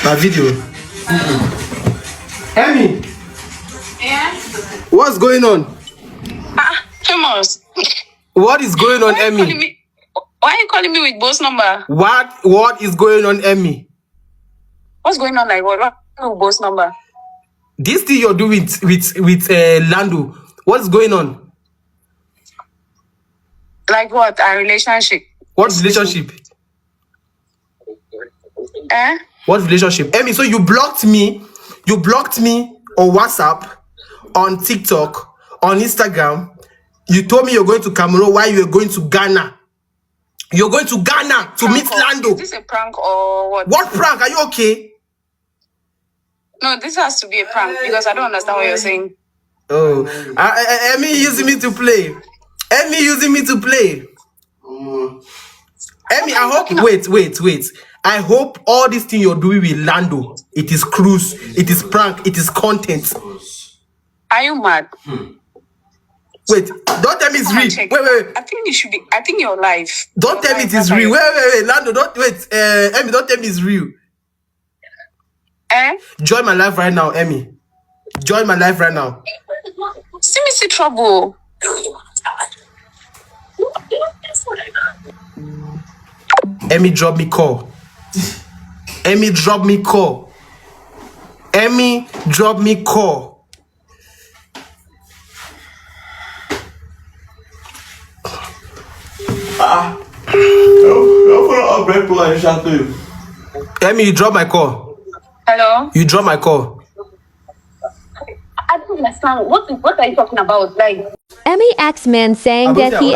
My video. Emmy. Yeah. What's going on? Famous. What is going on, Emmy? Why are you calling me with boss number? What is going on, Emmy? What's going on? Like what boss number? This thing you're doing with Lando. What's going on? Like what? Our relationship. What relationship? What relationship? Emmy, so you blocked me. You blocked me on WhatsApp, on TikTok, on Instagram. You told me you're going to Cameroon while you're going to Ghana. You're going to Ghana to meet Lando. Is this a prank or what? What prank? Are you okay? No, this has to be a prank because I don't understand what you're saying. Oh, Emmy using me to play. Emmy using me to play. Emmy, I hope. Wait. I hope all this thing you're doing with Lando, it is cruise, it is prank, it is content. Are you mad? Wait, don't tell me it's real. Wait. I think it should be. I think you're live. Don't tell me it is real. Wait. Lando, don't wait. Emmy, don't tell me it's real. Join my life right now, Emmy. Join my life right now. See trouble. Emmy, drop me call. Emmy, drop me call. Emmy, drop me call. Emmy, you drop my call. Hello? You drop my call. I don't understand. What are you talking about? Like Emmy X-Man saying that he